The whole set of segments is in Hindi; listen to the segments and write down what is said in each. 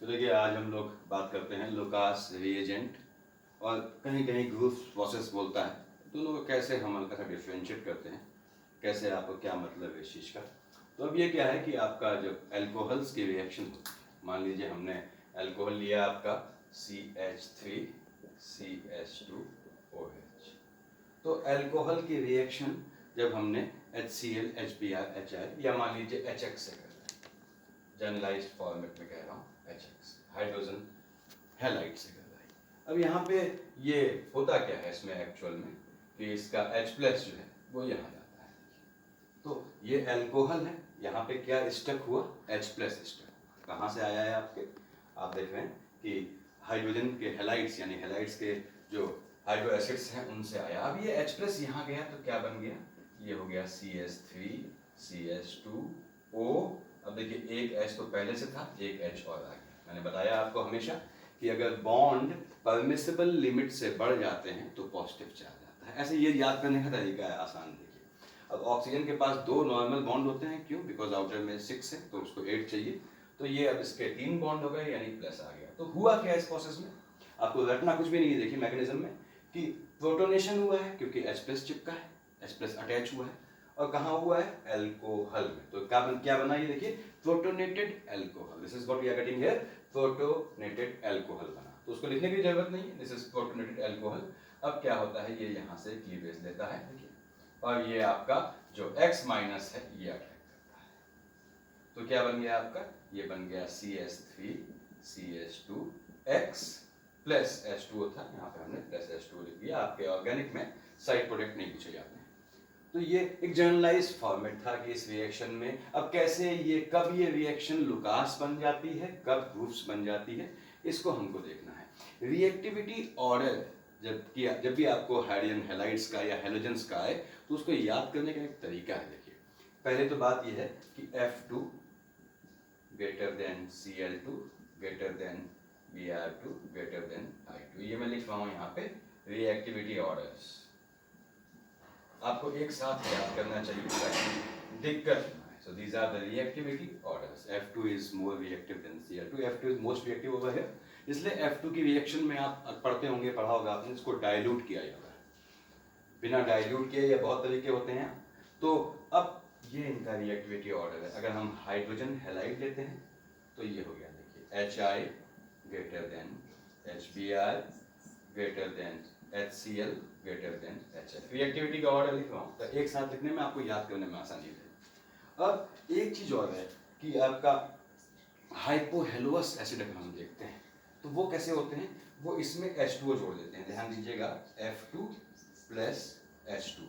तो देखिए आज हम लोग बात करते हैं लुकास रिएजेंट और कहीं कहीं ग्रूव्स प्रोसेस बोलता है, दोनों को कैसे हम हल्का सा डिफ्रेंशिएट करते हैं, कैसे आपको क्या मतलब है इस चीज़ का। तो अब ये क्या है कि आपका जब एल्कोहल्स की रिएक्शन होती है, मान लीजिए हमने एल्कोहल लिया आपका CH3CH2OH, तो एल्कोहल की रिएक्शन जब हमने HCl HBr HI या मान लीजिए HX से कर रहे हैं, जनरलाइज्ड फॉर्मेट में कह रहा हूँ, HX हाइड्रोजन हैलाइड से कर रहा है। अब यहाँ पे ये होता क्या है इसमें एक्चुअल में कि इसका H प्लस जो है वो यहाँ जाता है। तो ये एल्कोहल है, यहाँ पे क्या स्टक हुआ, H प्लस स्टक। कहाँ से आया है आपके, आप देख रहे हैं कि हाइड्रोजन के हैलाइड्स यानी हैलाइड्स के जो हाइड्रो एसिड्स हैं उनसे आया। अब ये H प्लस यहाँ गया तो क्या बन गया, ये हो गया CH3CH2O। अब देखिए एक H तो पहले से था, एक H और आ गया। मैंने बताया आपको हमेशा कि अगर बॉन्ड परमिसिबल लिमिट से बढ़ जाते हैं तो पॉजिटिव चार्ज आता है। ऐसे ये याद करने का तरीका है आसान। देखिए अब ऑक्सीजन के पास 2 नॉर्मल बॉन्ड होते हैं, क्यों, बिकॉज आउटर में 6 है तो उसको 8 चाहिए, तो ये अब इसके 3 बॉन्ड हो गए यानी प्लस आ गया। तो हुआ क्या इस प्रोसेस में, आपको रटना कुछ भी नहीं है। देखिए मैकेनिज्म में कि प्रोटोनेशन हुआ है क्योंकि H प्लस चिपका है, H प्लस अटैच हुआ है, और कहाँ हुआ है, एल्कोहल में। तो क्या बना, ये देखिए protonated alcohol, this is what we are getting here, protonated alcohol बना। तो उसको लिखने की जरूरत नहीं है, दिस इज प्रोटोनेटेड एल्कोहल। अब क्या होता है, ये यहाँ से क्लीवेज लेता है, देखिए, और ये आपका जो X माइनस है ये अटैक करता है। तो क्या बन गया आपका, ये बन गया CH3CH2X प्लस H2O था, यहाँ पे हमने प्लस H2O लिख दिया। आपके ऑर्गेनिक में साइड प्रोडक्ट नहीं पूछे जाते हैं। तो ये एक जनरलाइज्ड फॉर्मेट था कि इस रिएक्शन में अब कैसे ये कब ये रिएक्शन लुकास बन जाती है, कब ग्रुप्स बन जाती है, इसको हमको देखना है। रिएक्टिविटी ऑर्डर जब भी आपको हाइड्रोजन हैलाइड्स का या हैलोजेंस का आए तो उसको याद करने का एक तरीका है। देखिए पहले तो बात यह है कि F2 greater than Cl2 greater than Br2 greater than I2, ये मैं लिख रहा हूँ यहाँ पे रिएक्टिविटी ऑर्डर्स। आपको एक साथ याद करना चाहिए ताकि दिक्कत ना आए। So these are the reactivity orders. F2 is more reactive than Cl2. F2 is most reactive over here. इसलिए F2 की रिएक्शन में आप पढ़ते होंगे, पढ़ा होगा आपने, इसको डाइल्यूट किया जाता है। बिना डाइल्यूट किए या बहुत तरीके होते हैं। तो अब ये इनका रिएक्टिविटी ऑर्डर है। अगर हम हाइड्रोजन हैलाइड लेते हैं तो ये हो गया, देखिए HI greater than HBr greater than HCl greater than HF। Reactivity का ऑर्डर लिख रहा हूँ तो एक साथ लिखने में आपको याद करने में आसानी है। अब एक चीज और है कि आपका हाइपोहेलोअस एसिड अगर हम देखते हैं तो वो कैसे होते हैं, वो इसमें H2O जोड़ देते हैं। ध्यान दीजिएगा, F2 plus H2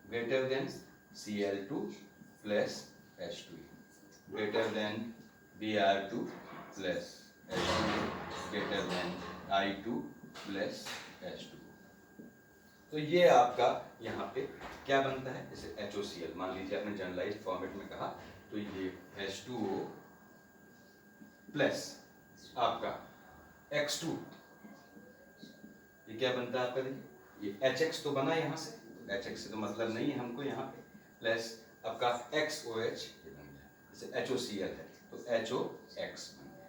greater than Cl2 plus H2 greater than Br2 plus H2 greater than I2 plus H2। तो ये आपका यहाँ पे क्या बनता है, जैसे HOCl मान लीजिए आपने जनरलाइज्ड फॉर्मेट में कहा, तो ये H2O प्लस आपका X2, ये क्या बनता है आपका, देखिए ये HX तो बना यहाँ से, तो HX से तो मतलब नहीं है हमको यहाँ पे, प्लस आपका XOH ये बन गया। जैसे HOCl है तो HOX बन गया।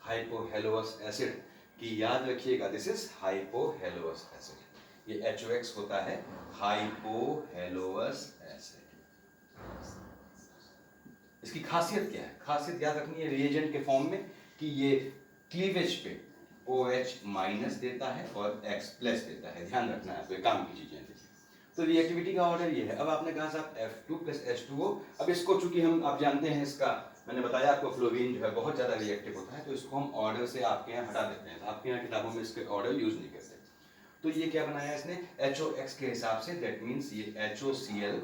हाइपोहेलोअस एसिड की याद रखिएगा, दिस इज हाइपोहेलोअस एसिड। ये HOX होता है हाइपोहेलोअस एसिड। इसकी खासियत क्या है, खासियत याद रखनी है रिएजेंट के फॉर्म में कि ये क्लीवेज पे OH माइनस देता है और X प्लस देता है। ध्यान रखना है, आपको काम की चीजें। तो रिएक्टिविटी का ऑर्डर ये है। अब आपने कहा साहब F2 प्लस H2O, अब इसको चूंकि आप जानते हैं, इसका मैंने बताया आपको फ्लोरीन जो है बहुत ज्यादा रिएक्टिव होता है, तो इसको हम ऑर्डर से आपके यहाँ हटा देते हैं। आपके यहाँ किताबों में इसके ऑर्डर यूज नहीं करते। तो ये क्या बनाया इसने, HOX के हिसाब से, दैट मीन्स ये HOCl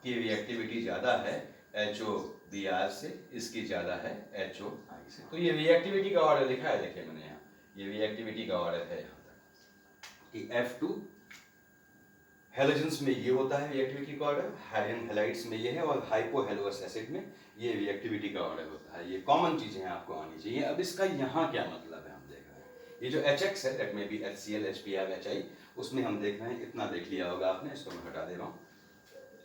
की रिएक्टिविटी ज्यादा है HOBr से, इसकी ज्यादा है HOI से। तो ये रिएक्टिविटी का ऑर्डर लिखा है, देखिए मैंने यहाँ, ये रिएक्टिविटी का ऑर्डर है यहाँ तक कि F2 हैलोजेंस में ये होता है रिएक्टिविटी का ऑर्डर, हाइड्रोजन हैलाइड्स में ये है, और हाइपोहेलोअस एसिड में ये रिएक्टिविटी का ऑर्डर होता है। ये कॉमन चीजें आपको आनी चाहिए। अब इसका यहाँ क्या मतलब है, हम देख रहे हैं ये जो HX है, दैट में भी HCl HBr HI, उसमें हम देख रहे हैं, इतना देख लिया होगा आपने, इसको मैं हटा दे रहा हूँ।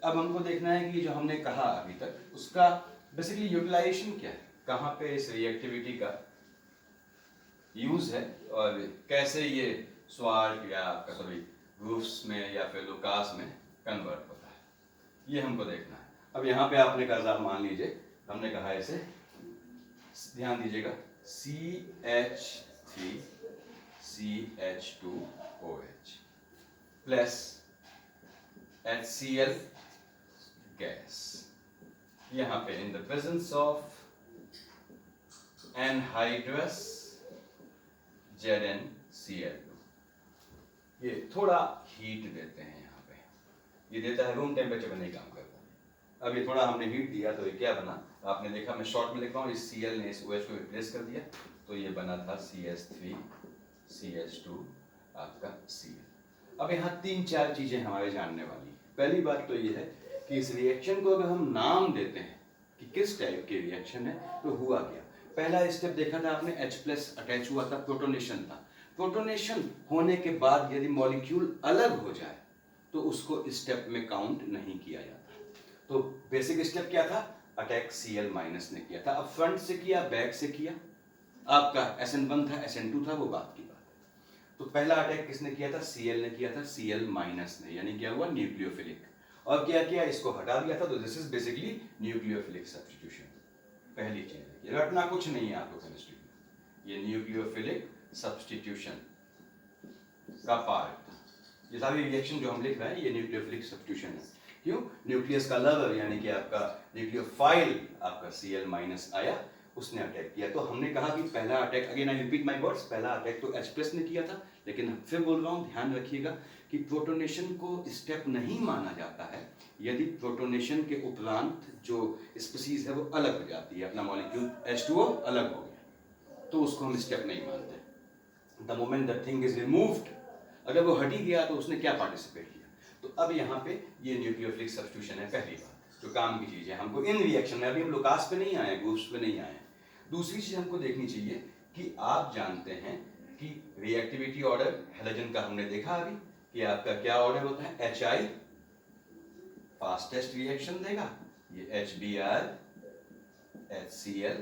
अब हमको देखना है कि जो हमने कहा अभी तक उसका बेसिकली यूटिलाइजेशन क्या है, कहाँ पे इस रिएक्टिविटी का यूज है और कैसे ये स्वार्ग या आपका सॉरी ग्रुप्स में या फिर लुकास में कन्वर्ट होता है, ये हमको देखना है। अब यहाँ पे आपने कहा साहब मान लीजिए हमने कहा इसे, ध्यान दीजिएगा, CH3CH2OH प्लस HCl गैस, यहाँ पे in the presence of anhydrous ZnCl2, ये थोड़ा हीट देते हैं यहाँ पे, ये देता है रूम टेम्परेचर पर नहीं काम करता। अब ये थोड़ा हमने हीट दिया तो ये क्या बना, आपने देखा मैं शॉर्ट में लिख रहा हूँ, इस Cl ने इस OH को रिप्लेस कर दिया तो ये बना था CH3CH2 आपका Cl। अब यहाँ 3-4 चीजें हमारे जानने वाली है। पहली बात तो ये है कि इस रिएक्शन को अगर हम नाम देते हैं कि किस टाइप की रिएक्शन है तो हुआ क्या। पहला स्टेप देखा था आपने, H+ अटैच हुआ था, प्रोटोनेशन था। प्रोटोनेशन होने के बाद यदि मॉलिक्यूल अलग हो जाए तो उसको स्टेप में काउंट नहीं किया जाता। तो बेसिक स्टेप क्या था, अटैक Cl- ने किया था। अब फ्रंट से किया, बैक से किया, आपका SN1 था, SN2 था, वो बात की बात है। तो पहला अटैक किसने किया था, Cl ने किया था, Cl- ने, यानी क्या हुआ, न्यूक्लियोफिलिक। और क्या किया, इसको हटा दिया था। तो this is basically nucleophilic substitution. पहली चीज ये रटना कुछ नहीं है आपको केमिस्ट्री में, ये न्यूक्लियोफिलिक सब्स्टिट्यूशन का पार्ट, ये सारी रिएक्शन जो हम लिख रहे हैं ये न्यूक्लियोफिलिक सब्स्टिट्यूशन है। क्यों, न्यूक्लियस का लवर यानी कि आपका न्यूक्लियोफाइल आपका Cl- आया, उसने अटैक किया। तो हमने कहा कि पहला attack, again I repeat my words, पहला अटैक तो H+ ने किया था, लेकिन फिर बोल रहा हूँ ध्यान रखिएगा कि प्रोटोनेशन को स्टेप नहीं माना जाता है यदि प्रोटोनेशन के उपरांत जो स्पीसीज है वो अलग हो जाती है, अपना मॉलिक्यूल H2O अलग हो गया तो उसको हम स्टेप नहीं मानते। The moment the thing is removed, अगर वो हट ही गया तो उसने क्या पार्टिसिपेट किया। तो अब यहाँ पे ये न्यूक्लियोफिलिक सब्स्टिट्यूशन है पहली बात जो काम की चीज है। हमको इन रिएक्शन में, अभी हम लुकास पे नहीं आए, ग्रुप्स पे नहीं आए। दूसरी चीज हमको देखनी चाहिए कि आप जानते हैं कि रिएक्टिविटी ऑर्डर हेलोजन का हमने देखा अभी कि आपका क्या ऑर्डर होता है, HI फास्टेस्ट रिएक्शन देगा, ये HBr HCl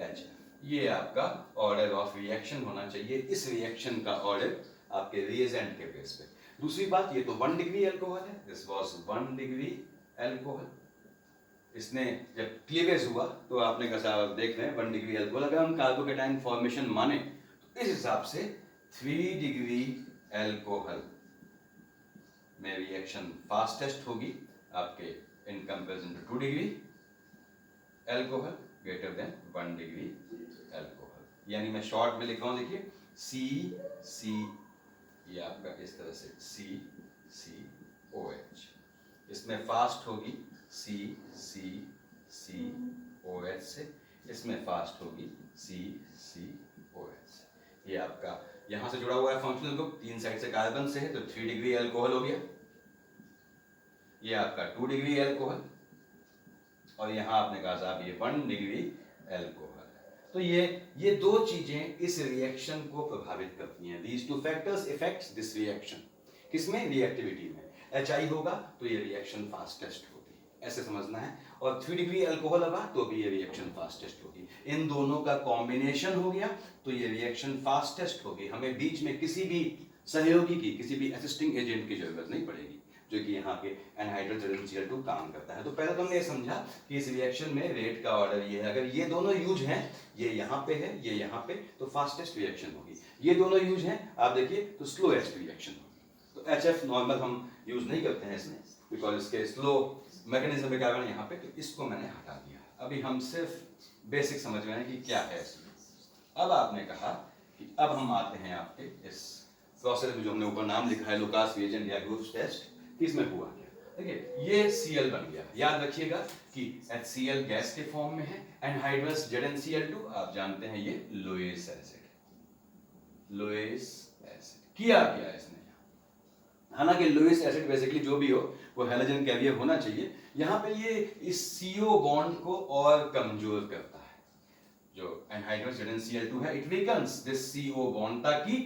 HF, ये आपका ऑर्डर ऑफ रिएक्शन होना चाहिए। इस रिएक्शन का ऑर्डर आपके रिएजेंट के बेस पे। दूसरी बात, ये तो 1 डिग्री अल्कोहल है, दिस वाज 1 डिग्री अल्कोहल। इसने जब क्लीवेज हुआ तो आपने कहा देख रहे हैं 1 डिग्री अल्कोहल, अगर हम कार्बोकेटाइन फॉर्मेशन माने तो इस हिसाब से 3 डिग्री अल्कोहल में रिएक्शन फास्टेस्ट होगी आपके in comparison to 2 degree alcohol greater than 1 degree alcohol. यानी मैं शॉर्ट में लिख रहा हूं, देखिए C ये आपका इस तरह से CCOH, इसमें फास्ट होगी CCCOH से, इसमें फास्ट होगी CCOH से। ये आपका यहां से जुड़ा हुआ है फंक्शनल ग्रुप, 3 साइड से कार्बन से है तो 3 डिग्री अल्कोहल हो गया, ये आपका 2 डिग्री अल्कोहल, और यहां आपने कहा साहब ये 1 डिग्री अल्कोहल। तो ये दो चीजें इस रिएक्शन को प्रभावित करती हैं। These two factors affects this reaction। किसमें, रिएक्टिविटी में। HI होगा तो ये रिएक्शन फास्टेस्ट होगी, ऐसे समझना है। और 3 डिग्री अल्कोहल होगा तो भी ये रिएक्शन फास्टेस्ट होगी। इन दोनों का कॉम्बिनेशन हो गया तो ये रिएक्शन फास्टेस्ट होगी। हमें बीच में किसी भी सहयोगी की, किसी भी असिस्टिंग एजेंट की जरूरत नहीं पड़ेगी, जो कि यहाँ के एनहाइड्रस ZnCl2 काम करता है। तो पहले तो हमने ये समझा कि इस रिएक्शन में रेट का ऑर्डर ये है, अगर ये दोनों यूज हैं, ये यहाँ पे है, ये यहाँ पे, तो फास्टेस्ट रिएक्शन होगी। ये दोनों यूज हैं, आप देखिए, तो स्लोएस्ट रिएक्शन होगी। तो HF नॉर्मल हम यूज नहीं करते हैं इसमें, बिकॉज इसके स्लो मैकेनिज्म के कारण यहाँ पे, तो इसको मैंने हटा दिया। अभी हम सिर्फ बेसिक समझ रहे हैं कि क्या है इसमें। अब आपने कहा कि अब हम आते हैं आपके इस प्रोसेस में जो हमने ऊपर नाम लिखा है लुकास रिएजेंट या ग्रुप्स टेस्ट, इसमें हुआ क्या। देखिए ये Cl बन गया, याद रखिएगा कि HCl गैस के फॉर्म में है, एनहाइड्रस ZnCl2 आप जानते हैं ये लोएस एसिड, लोएस एसिड किया क्या इसने। हालांकि लोएस एसिड बेसिकली जो भी हो वो हैलोजन कैरियर होना चाहिए, यहाँ पे ये इस CO बॉन्ड को और कमजोर करता है। जो एनहाइड्रस ZnCl2 है, it weakens this CO bond ताकि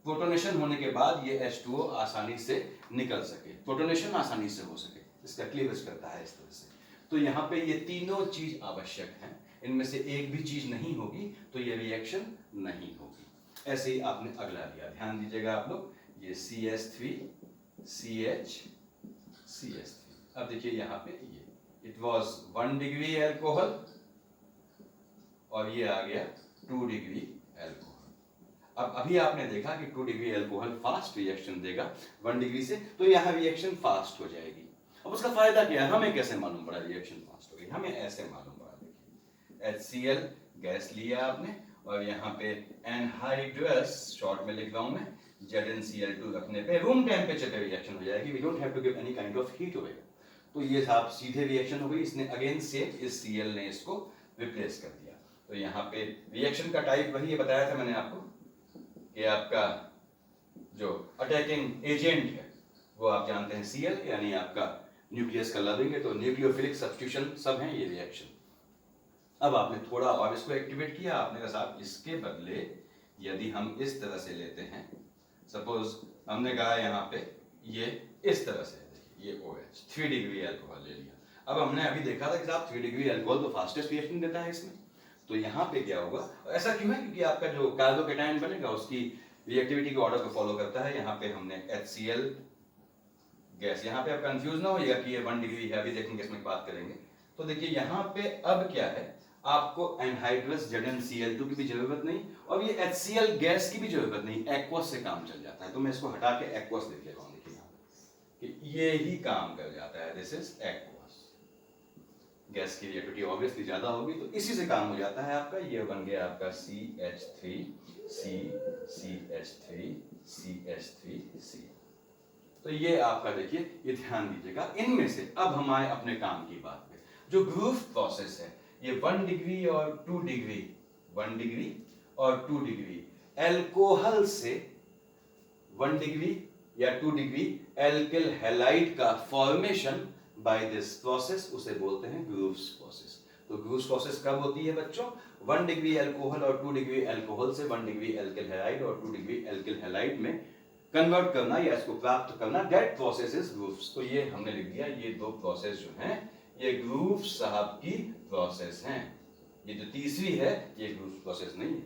प्रोटोनेशन होने के बाद ये H2O आसानी से निकल सके, प्रोटोनेशन आसानी से हो सके, इसका क्लीवेज करता है इस तरह से। तो यहाँ पे ये तीनों चीज आवश्यक हैं, इनमें से एक भी चीज नहीं होगी तो ये रिएक्शन नहीं होगी। ऐसे ही आपने अगला लिया, ध्यान दीजिएगा आप लोग, ये CH3 CH CH3। अब देखिए यहाँ पे ये इट वाज 1 डिग्री एल्कोहल और ये आ गया 2 डिग्री एल्कोहल। अब अभी आपने देखा कि 2 डिग्री एल्कोहल फास्ट रिएक्शन देगा 1 डिग्री से, तो यहाँ रिएक्शन फास्ट हो जाएगी। अब उसका फायदा क्या है, हमें कैसे मालूम पड़ा रिएक्शन फास्ट हो गई? हमें ऐसे मालूम पड़ा, देखिए HCl गैस लिया आपने और यहाँ पे एनहाइड्रस, शॉर्ट में लिख रहा हूं मैं, ZnCl2 रखने पे रूम टेम्परेचर पे रिएक्शन हो जाएगी, we don't have to give any kind of heat over. तो ये साहब सीधे रिएक्शन हो गई, इसने अगेन सेम इस Cl ने इसको रिप्लेस कर दिया। तो यहाँ पे रिएक्शन का टाइप वही बताया था मैंने आपको कि आपका जो अटैकिंग एजेंट है वो आप जानते हैं Cl, यानी आपका न्यूक्लियस का लविंग है, तो न्यूक्लियोफिलिक सब्स्टिट्यूशन सब हैं ये रिएक्शन। अब आपने थोड़ा और इसको एक्टिवेट किया, आपने कहा साहब इसके बदले यदि हम इस तरह से लेते हैं, सपोज हमने कहा यहाँ पे ये इस तरह से, ये OH 3 डिग्री एल्कोहल ले लिया। अब हमने अभी देखा था कि साहब 3 डिग्री एल्कोहल तो फास्टेस्ट रिएक्शन देता है इसमें, तो यहाँ पे क्या होगा, ऐसा क्यों है? क्योंकि आपका जो कार्बोकेटायन बनेगा उसकी रिएक्टिविटी के ऑर्डर को फॉलो करता है। यहाँ पे हमने HCl गैस, यहाँ पे आप कंफ्यूज ना होइएगा कि ये 1 डिग्री है, अभी देखेंगे इसमें बात करेंगे। तो देखिए यहाँ पे अब क्या है, आपको एनहाइड्रस ZnCl2 की भी जरूरत नहीं और ये HCl गैस की भी जरूरत नहीं, एक्वस से काम चल जाता है। तो मैं इसको हटा के एक्वस लिख लेता हूँ, देखिए कि ये ही काम कर जाता है, दिस इज एक्वस। गैस की रिएक्टिविटी ऑब्वियसली ज्यादा होगी तो इसी से काम हो जाता है आपका। ये बन गया आपका CH3 C CH3 CH3 C। तो ये आपका देखिए, ये ध्यान दीजिएगा। इनमें से अब हम आए अपने काम की बात पे, जो ग्रूव प्रोसेस है, ये 1 डिग्री और 2 डिग्री, 1 डिग्री और 2 डिग्री एल्कोहल से 1 डिग्री या 2 डिग्री एल्किल हैलाइड का फॉर्मेशन बाय दिस प्रोसेस, उसे बोलते हैं ग्रूव्स प्रोसेस। तो ग्रूव्स प्रोसेस कब होती है बच्चों? 1 डिग्री एल्कोहल और 2 डिग्री एल्कोहल से 1 डिग्री एल्किल हैलाइड और 2 डिग्री एल्किल हैलाइड में कन्वर्ट करना या इसको प्राप्त करना, दैट प्रोसेस इज ग्रूव्स। तो ये हमने लिख दिया, ये दो प्रोसेस जो हैं ये ग्रूव्स साहब की प्रोसेस हैं। ये जो तीसरी है ये ग्रूव्स प्रोसेस नहीं है,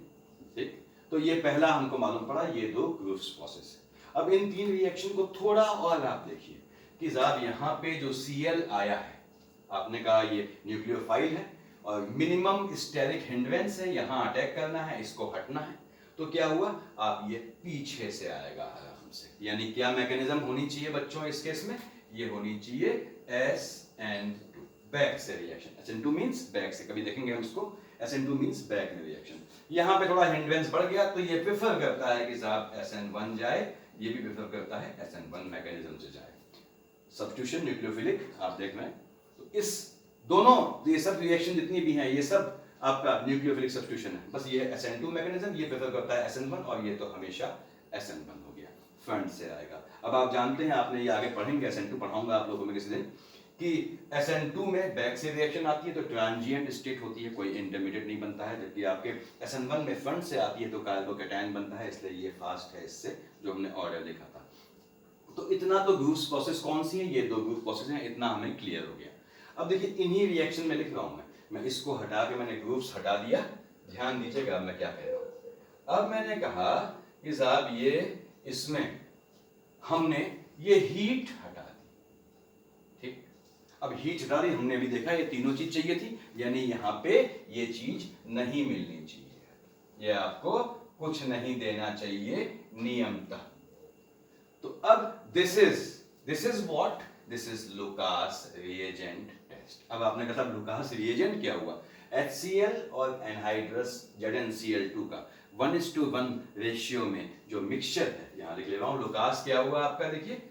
ठीक। तो ये पहला हमको मालूम पड़ा, ये दो ग्रूव्स प्रोसेस है। अब इन तीन रिएक्शन को थोड़ा और आप देखिए कि साहब यहाँ पे जो Cl आया है, आपने कहा ये न्यूक्लियोफाइल है और मिनिमम स्टेरिक हिंड्रेंस है, यहाँ अटैक करना है, इसको हटना है। तो क्या हुआ, आप ये पीछे से आएगा आराम से। यानी क्या मैकेनिज्म होनी चाहिए बच्चों इस केस में? ये होनी चाहिए SN2, बैक से रिएक्शन। SN2 मींस बैक से, कभी देखेंगे हम इसको, SN2 मींस बैक में रिएक्शन। यहाँ पे थोड़ा हिंड्रेंस बढ़ गया तो ये प्रेफर करता है कि साहब SN1 जाए, ये भी प्रेफर करता है SN1 मैकेनिज्म से जाए। सब्स्टिट्यूशन न्यूक्लियोफिलिक आप देख रहे हैं, तो इस दोनों ये सब रिएक्शन जितनी भी हैं ये सब आपका न्यूक्लियोफिलिक सब्स्टिट्यूशन है। बस ये SN2 मैकेनिज्म ये प्रेफर करता है SN1 और ये तो हमेशा SN1 हो गया, फ्रंट से आएगा। अब आप जानते हैं, आपने ये आगे पढ़ेंगे, SN2 पढ़ाऊंगा आप लोगों में किसी दिन, कि SN2 में बैक से रिएक्शन आती है तो ट्रांजिएंट स्टेट होती है, कोई इंटरमीडिएट नहीं बनता है, जबकि आपके SN1 में फ्रंट से आती है तो कार्बोकेटायन बनता है, इसलिए ये फास्ट है इससे, जो हमने ऑर्डर लिखा था। तो इतना तो ग्रूव्स प्रोसेस कौन सी है, ये दो ग्रूव प्रोसेस हैं, इतना हमें क्लियर हो गया। अब देखिए इन्हीं रिएक्शन में लिख रहा हूं मैं इसको हटा के मैंने ग्रूव्स हटा दिया, ध्यान दीजिएगा मैं क्या कह रहा हूं। अब मैंने कहा कि साहब ये इसमें हमने ये हीट हटा दी, ठीक। अब हीट हटा दी, हमने भी देखा ये तीनों चीज चाहिए थी, यानी यहां पे ये चीज नहीं मिलनी चाहिए, ये आपको कुछ नहीं देना चाहिए नियमतः। तो अब this is what, this is Lucas reagent test. अब आपने कहा लुकास रिएजेंट क्या हुआ, HCl और एनहाइड्रस ZnCl2 का 1:1 रेशियो में जो मिक्सचर है, यहां लिख ले रहा हूं, लुकास क्या हुआ आपका, देखिए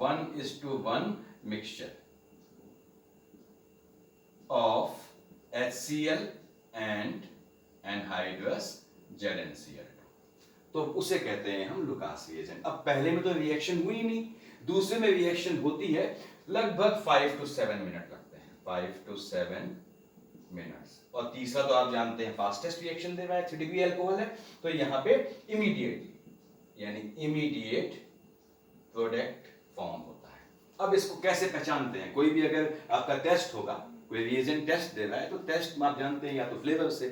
1:1 mixture of HCl and anhydrous ZnCl2, तो उसे कहते हैं हम लुकास रिएजेंट। अब पहले में तो रिएक्शन हुई नहीं, दूसरे में रिएक्शन होती है, लगभग 5 to 7 मिनट लगते हैं, 5 to 7 मिनट्स। और तीसरा तो आप जानते हैं फास्टेस्ट रिएक्शन दे रहा है, 3 डिग्री अल्कोहल है, तो यहां पे इमीडिएटली यानी इमीडिएट प्रोडक्ट फॉर्म होता है। अब इसको कैसे पहचानते हैं, कोई भी अगर आपका टेस्ट होगा, कोई रिएजेंट टेस्ट दे रहा है तो टेस्ट आप जानते हैं या तो फ्लेवर से,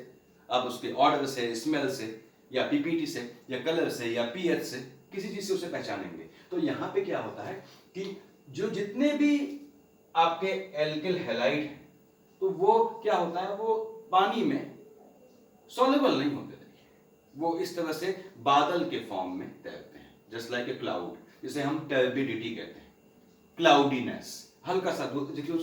अब उसके ऑर्डर से, स्मेल से, या पीपीटी से या कलर से या पीएच से, किसी चीज से उसे पहचानेंगे। तो यहाँ पे क्या होता है कि जो जितने भी आपके एल्किल हैलाइड हैं, तो वो क्या होता है, वो पानी में सॉल्युबल नहीं होते, वो इस तरह से बादल के फॉर्म में तैरते हैं, जस्ट लाइक ए क्लाउड, जिसे हम टर्बिडिटी कहते हैं, क्लाउडीनेस, हल्का सा।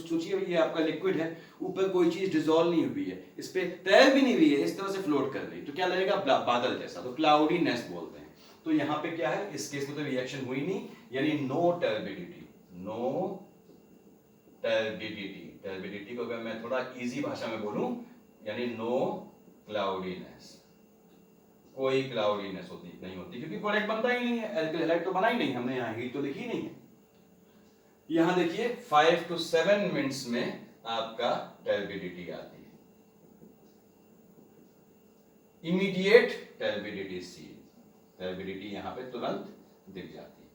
सोचिए ये आपका लिक्विड है, ऊपर कोई चीज डिसॉल्व नहीं हुई है, इस पे तैर भी नहीं हुई है, इस तरह से फ्लोट कर रही, तो क्या लगेगा, बादल जैसा, तो क्लाउडीनेस बोलते हैं। तो यहाँ पे क्या है, इस केस में तो रिएक्शन हुई नहीं, यानी no turbidity, no turbidity. Turbidity को अगर मैं थोड़ा इजी भाषा में बोलूं, यानी नो क्लाउडीनेस, कोई क्लाउडीनेस नहीं होती, क्योंकि प्रोडक्ट बनता ही नहीं है, एल्किल हैलाइड तो बना ही नहीं, हमने यहाँ हीट तो लिखी नहीं है। यहां देखिए 5 to 7 मिनट्स में आपका टर्बिडिटी आती है, इमीडिएट टर्बिडिटी सीन, टर्बिडिटी यहां पे तुरंत दिख जाती है।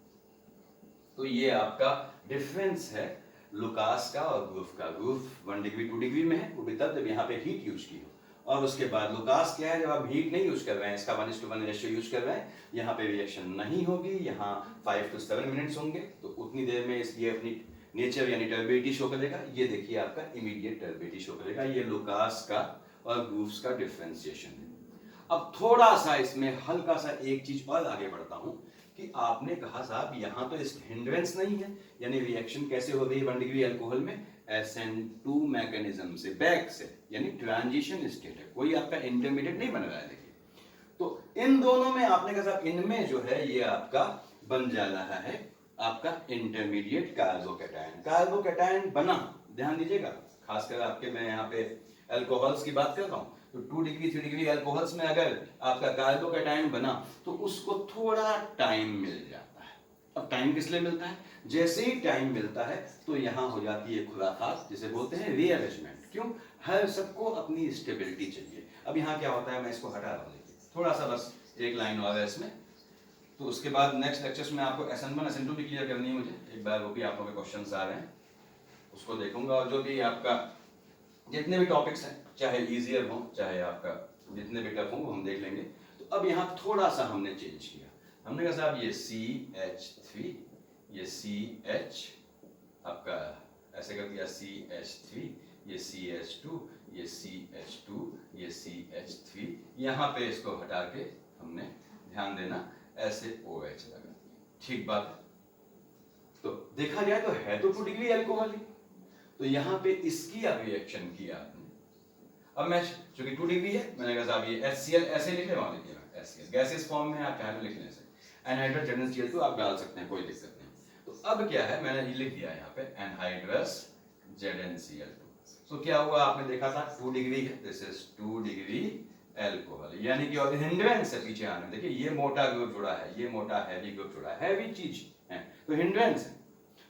तो ये आपका डिफरेंस है लुकास का और ग्रूफ का। ग्रूफ 1 डिग्री 2 डिग्री में है, वो भी तब जब यहाँ पे हीट यूज की हो, और उसके बाद लुकास क्या है, जब आप हीट नहीं यूज कर रहे हैं, इसका 1:1 रेशियो यूज कर रहे हैं, यहाँ पे रिएक्शन नहीं होगी, यहाँ 5 to 7 मिनट्स होंगे, तो उतनी देर में ये अपनी नेचर यानी टर्बिडिटी शो करेगा। ये देखिए आपका इमीडिएट टर्बिडिटी शो करेगा। ये लुकास का और ग्रूव्स का डिफरेंशिएशन है। अब थोड़ा सा इसमें हल्का सा एक चीज और आगे बढ़ता हूं कि आपने कहा साहब यहाँ तो इस हिंड्रेंस नहीं है, यानी रिएक्शन कैसे हो रही है 1 डिग्री अल्कोहल में, SN2 मैकेनिज्म से, बैक से, यानी ट्रांजिशन स्टेट है, कोई आपका इंटरमीडिएट नहीं बन रहा है। देखिए तो इन दोनों में आपने कहा साहब इनमें जो है ये आपका बन जा रहा है आपका इंटरमीडिएट कार्बोकैटायन। कार्बोकैटायन बना, ध्यान दीजिएगा, खासकर आपके मैं यहाँ पे अल्कोहल्स की बात कर रहा हूँ, तो 2 डिग्री 3 डिग्री अल्कोहल्स में अगर आपका कार्बोकैटायन बना तो उसको थोड़ा टाइम मिल जाता है। अब टाइम किस लिए मिलता है, जैसे ही टाइम मिलता है तो यहाँ हो जाती है खुराफात, जिसे बोलते हैं रीअरेंजमेंट। क्यों, हर सबको अपनी स्टेबिलिटी चाहिए। अब यहाँ क्या होता है, मैं इसको हटा रहा हूँ, थोड़ा सा बस एक लाइन और है इसमें, तो उसके बाद नेक्स्ट लेक्चर्स में आपको SN1 SN2 भी क्लियर करनी है मुझे, एक बार वो भी आप लोगों के क्वेश्चंस आ रहे हैं उसको देखूंगा, और जो भी आपका जितने भी टॉपिक्स हैं, चाहे इजियर हो चाहे आपका जितने भी टफ हो, वो हम देख लेंगे। तो अब यहाँ थोड़ा सा हमने चेंज किया, हमने कहा साहब ये CH3, ये CH आपका ऐसे कर दिया, CH3, ये CH2, ये CH2, ये CH3, यहाँ पे इसको हटा के हमने ध्यान देना ऐसे OH लगा, ठीक बात है। तो देखा जाए तो है तो 2 डिग्री अल्कोहल ही, तो यहाँ पे इसकी अब रिएक्शन किया आपने। अब मैं चूंकि 2 डिग्री है, मैंने कहा साहब ये HCl ऐसे लिख ले, वहां लिखिए HCl गैसेस फॉर्म में, आप चाहे तो लिखने से एनहाइड्रस ZnCl2 आप डाल सकते हैं, कोई दिक्कत नहीं। तो अब क्या है, मैंने ये लिख दिया यहाँ पे एनहाइड्रस ZnCl2। तो क्या हुआ, आपने देखा था 2 डिग्री है, दिस इज 2 डिग्री अल्कोहल, यानी कि और हिंड्रेंस से पीछे आने, देखिए ये मोटा ग्रुप जुड़ा है, ये मोटा हैवी ग्रुप जुड़ा है, हैवी चीज है तो हिंड्रेंस है।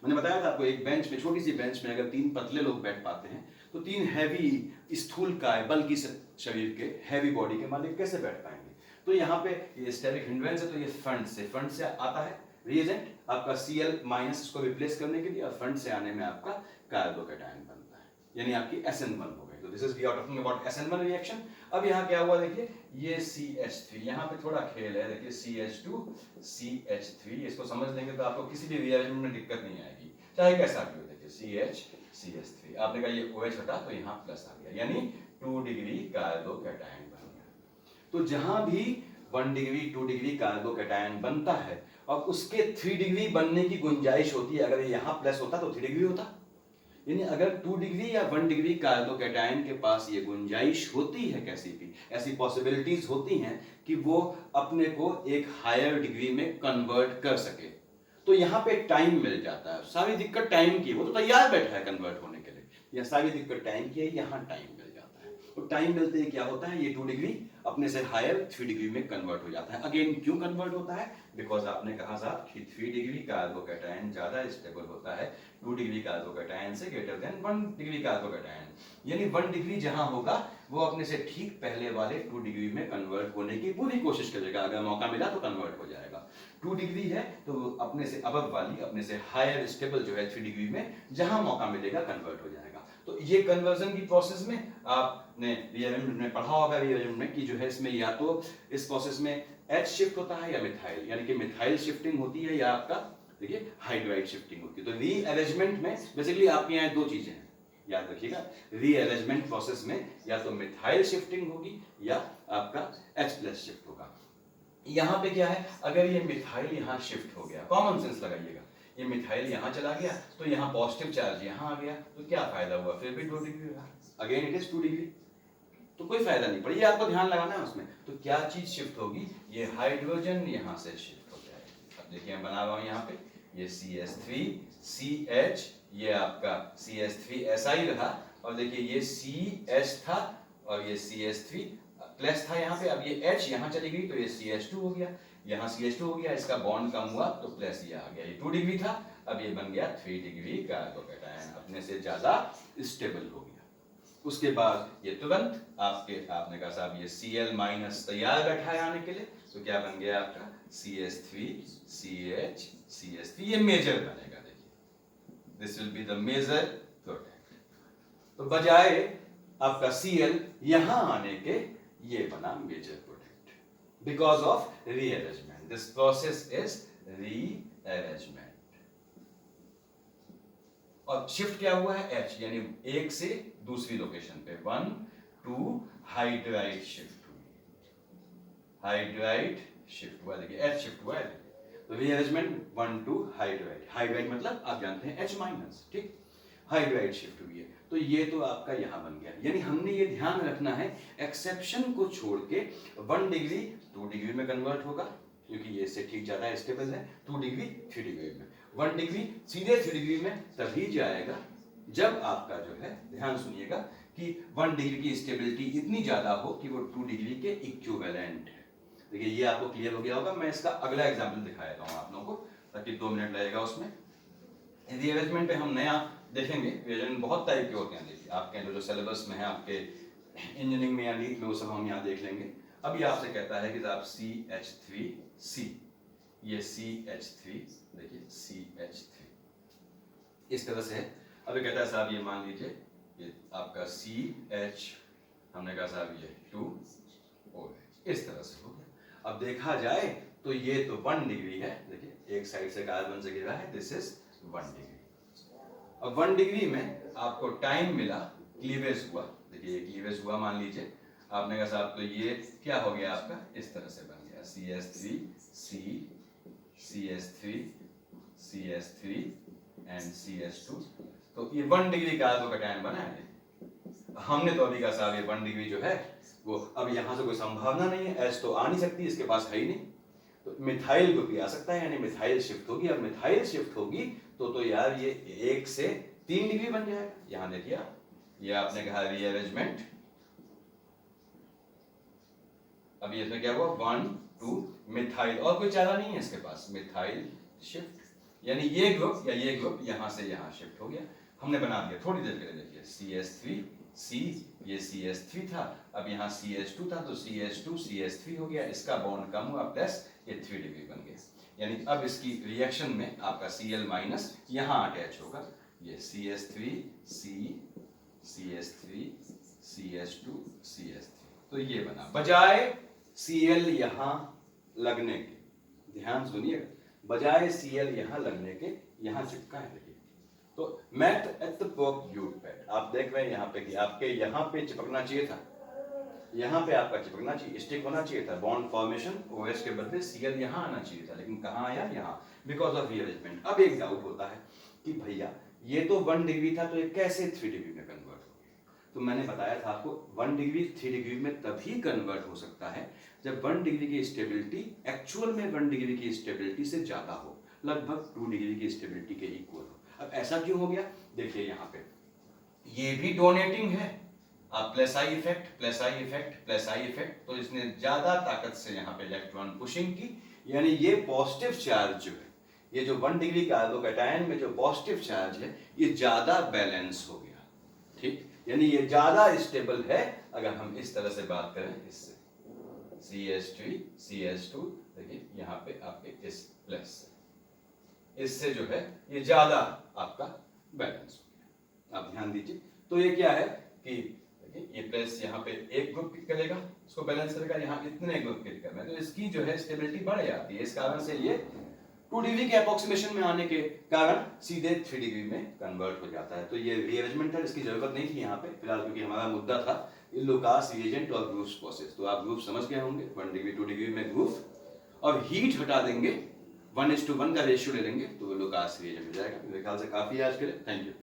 मैंने बताया था आपको, एक बेंच में, छोटी सी बेंच में अगर 3 पतले लोग बैठ पाते हैं तो 3 हैवी स्थूल काय बल्कि शरीर के हैवी बॉडी के मालिक कैसे बैठ पाएंगे। तो यहाँ पे ये स्टेरिक हिंड्रेंस है, तो ये फ्रंट से आता है रिएजेंट आपका Cl- इसको रिप्लेस करने के लिए, और फ्रंट से आने में आपका कार्बोकैटायन बनता है, यानी आपकी SN1 हो गई। तो this is we are talking about SN1 reaction. अब यहाँ क्या हुआ, देखिए ये CH3, यहाँ पे थोड़ा खेल है, देखिए CH2 CH3, इसको समझ लेंगे तो आपको किसी भी रिएक्शन में दिक्कत नहीं आएगी, चाहे कैसा भी हो। देखिए CH CH3, आपने कहा ये OH हटा तो यहाँ प्लस आ गया, यानी 2 डिग्री कार्बोकैटायन बन गया। तो जहां भी 1 डिग्री 2 डिग्री कार्बोकैटायन बनता है और उसके 3 डिग्री बनने की गुंजाइश होती है, अगर यहाँ प्लस होता तो 3 डिग्री होता, यानी अगर 2 डिग्री या 1 डिग्री कार्बोकैटायन के पास ये गुंजाइश होती है, कैसी भी ऐसी पॉसिबिलिटीज होती हैं कि वो अपने को एक हायर डिग्री में कन्वर्ट कर सके, तो यहाँ पे टाइम मिल जाता है। सारी दिक्कत टाइम की, वो तो तैयार बैठा है कन्वर्ट होने के लिए, या सारी दिक्कत टाइम की है, यहाँ टाइम मिल जाता है। तो टाइम मिलते ही क्या होता है, ये 2 डिग्री अपने से हायर 3 डिग्री में कन्वर्ट हो जाता है। अगेन क्यों कन्वर्ट होता है, बिकॉज आपने कहा साहब कि 3 डिग्री कार्बोकैटायन ज्यादा स्टेबल होता है 2 डिग्री कार्बोकैटायन से ग्रेटर देन 1 डिग्री कार्बोकैटायन, यानी 1 डिग्री जहां होगा वो अपने से ठीक पहले वाले 2 डिग्री में कन्वर्ट होने की पूरी कोशिश करेगा, अगर मौका मिला तो कन्वर्ट हो जाएगा। 2 डिग्री है तो अपने से अबव वाली, अपने से हायर स्टेबल जो है 3 डिग्री में, जहां मौका मिलेगा कन्वर्ट हो जाएगा। तो ये कन्वर्जन की प्रोसेस में आपने रीअरेंजमेंट में पढ़ा होगा, रीअरेंजमेंट की जो है इसमें या तो इस प्रोसेस में H शिफ्ट होता है या मिथाइल, यानी कि मिथाइल शिफ्टिंग होती है या आपका देखिए हाइड्राइड शिफ्टिंग होती है। तो रीअरेंजमेंट में बेसिकली आपके यहाँ दो चीजें हैं, याद रखिएगा, रीअरेंजमेंट प्रोसेस में या तो मिथाइल शिफ्टिंग होगी या आपका H+ शिफ्ट होगा। यहाँ पे क्या है, अगर ये मिथाइल यहाँ शिफ्ट हो गया, कॉमन सेंस लगाइएगा, ये मिथाइल यहाँ चला गया तो यहाँ पॉजिटिव चार्ज यहाँ आ गया, तो क्या फायदा हुआ, फिर भी 2 डिग्री हुआ, अगेन इट इज 2 डिग्री, तो कोई फायदा नहीं पड़ा। ये आपको ध्यान लगाना है उसमें। तो क्या चीज शिफ्ट होगी, ये हाइड्रोजन यहाँ से शिफ्ट हो जाएगा। अब देखिए मैं बना रहा हूँ यहाँ पे, ये CH3CH, ये आपका CH3SI रहा, और देखिए ये CH था और ये CH3 प्लस था यहाँ पे, अब ये H यहाँ चली गई तो ये CH2 हो गया, यहाँ CH2 हो गया, इसका बॉन्ड कम हुआ तो प्लस ये आ गया, ये 2 डिग्री था, अब ये बन गया 3 डिग्री कार्बोकैटायन, अपने से ज्यादा स्टेबल हो गया। उसके बाद ये तुरंत आपने कहा साहब ये Cl- तैयार बैठा है आने के लिए, तो क्या बन गया आपका CH3CH CH3, ये मेजर बनेगा, देखिए this will be the major product. तो बजाय आपका Cl यहां आने के ये बना major product because of rearrangement. This process is rearrangement. और शिफ्ट क्या हुआ है, H, यानी एक से दूसरी लोकेशन पे 1 2 हाइड्राइड शिफ्ट हुई, हाइड्राइड शिफ्ट हुआ, देखिए H शिफ्ट हुआ है, तो रीअरेंजमेंट 1 2 हाइड्राइड, हाइड्राइड मतलब आप जानते हैं H-, ठीक, हाइड्राइड शिफ्ट हुई है, तो ये तो आपका यहां बन गया। यानी हमने ये ध्यान रखना है, एक्सेप्शन को छोड़ के 1 डिग्री 2 डिग्री में कन्वर्ट होगा, क्योंकि ये इससे ठीक ज्यादा स्टेबल है, 2 डिग्री 3 डिग्री में, 1 डिग्री सीधे 3 डिग्री में तभी जाएगा जब आपका जो है, ध्यान सुनिएगा, कि 1 डिग्री की स्टेबिलिटी इतनी ज्यादा हो कि वो 2 डिग्री के इक्विवेलेंट है। देखिए ये आपको क्लियर हो गया होगा। मैं इसका अगला एग्जाम्पल दिखाएगा हूं आप लोगों को, ताकि 2 मिनट लगेगा उसमें। रीअरेंजमेंट पे हम नया देखेंगे, रीअरेंजमेंट बहुत टाइप के होते हैं, देखिए आपके जो सिलेबस में है आपके इंजीनियरिंग में या नीट में, वो सब हम यहाँ देख लेंगे। अभी आपसे कहता है कि साहब CH3C, ये CH3, देखिए CH3 इस तरह से है। अभी कहता है साहब ये मान लीजिए ये आपका CH, हमने कहा साहब ये 2OH, इस तरह से हो गया। अब देखा जाए तो ये तो 1 डिग्री है, देखिए एक साइड से कार्बन से गिरा है, दिस इज 1 डिग्री। अब 1 डिग्री में आपको टाइम मिला, क्लीवेज हुआ, देखिए ये क्लीवेज हुआ मान लीजिए, आपने कहा साहब तो ये क्या हो गया आपका, इस तरह से बन गया CH3C CH3 CH3 and CH2, तो ये 1 डिग्री कार्बोकैटायन बना है। हमने तो अभी कहा साहब ये 1 डिग्री जो है वो अब यहां से कोई संभावना नहीं है, H तो आ नहीं सकती, इसके पास है ही नहीं, तो मिथाइल ग्रुप भी आ सकता है, यानी मिथाइल शिफ्ट होगी। अब मिथाइल शिफ्ट होगी तो यार ये 1 से 3 डिग्री बन जाएगा। यहां देखिए ये आपने कहा रीअरेंजमेंट, अभी इसमें क्या हुआ 1 2 मिथाइल, और कोई चारा नहीं है इसके पास, मिथाइल शिफ्ट, यानी ये ग्रुप या ये ग्रुप यहां से यहां शिफ्ट हो गया, हमने बना दिया। थोड़ी देर के लिए देखिए CH3C, ये CH3 था, अब यहाँ CH2 था तो CH2 CH3 हो गया, इसका बॉन्ड कम हुआ, प्लस ये 3 डिग्री बन गया, यानी अब इसकी रिएक्शन में आपका Cl- यहाँ अटैच होगा, ये CH3C CH3 CH2 CH3, तो ये बना, बजाय Cl यहाँ लगने के, ध्यान सुनिएगा, बजाय Cl यहाँ लगने के यहाँ चिपका है, देखिए तो मेट एट द ब्यूट पैड, आप देख रहे हैं यहाँ पे कि आपके यहाँ पे चिपकना चाहिए था, यहाँ पे आपका चिपकना चाहिए, स्टिक होना चाहिए था, बॉन्ड फॉर्मेशन OH के बदले Cl यहाँ आना चाहिए था, लेकिन कहाँ आया, यहाँ, बिकॉज ऑफ रीअरेंजमेंट। अब एक डाउट होता है कि भैया ये तो 1 डिग्री था, तो ये कैसे 3 डिग्री में कन्वर्ट हो गया? तो मैंने बताया था आपको 1 डिग्री 3 डिग्री में तभी कन्वर्ट हो सकता है जब 1 डिग्री की स्टेबिलिटी एक्चुअल में 1 डिग्री की स्टेबिलिटी से ज्यादा हो, लगभग 2 डिग्री की स्टेबिलिटी के इक्वल हो। अब ऐसा क्यों हो गया, देखिए यहाँ पे ये भी डोनेटिंग है, plus I effect plus I effect plus I effect, तो इसने ज्यादा ताकत से यहाँ पे इलेक्ट्रॉन पुशिंग की, यानी ये पॉजिटिव चार्ज जो है, ये जो 1 डिग्री कार्बोकैटायन में जो पॉजिटिव चार्ज है, ये ज्यादा बैलेंस हो गया, ठीक, यानी ये ज्यादा स्टेबल है। अगर हम इस तरह से बात करें, इससे CH3 CH2, देखिए यहाँ पे आपके इस प्लस इससे जो है ये ज्यादा आपका बैलेंस हो गया। आप ध्यान दीजिए, तो ये क्या है कि ये प्लस यहाँ पे एक ग्रुप क्लिक करेगा, इसको बैलेंस करेगा, यहाँ इतने ग्रुप क्लिक करना है, तो इसकी जो है स्टेबिलिटी बढ़ जाती है। इस कारण से ये 2 डिग्री के अप्रोक्सीमेशन में आने के कारण सीधे 3 डिग्री में कन्वर्ट हो जाता है। तो ये रीअरेंजमेंट है, इसकी जरूरत नहीं थी यहाँ पे फिलहाल, क्योंकि हमारा मुद्दा था लुकास रिएजेंट और ग्रुप्स प्रोसेस। तो आप ग्रुप समझ गए होंगे, 1 डिग्री 2 डिग्री में ग्रुप और हीट हटा देंगे, 1:1 का रेशियो ले लेंगे तो लुकास रिएजेंट हो जाएगा। मेरे ख्याल से काफी है आज के लिए। Thank you.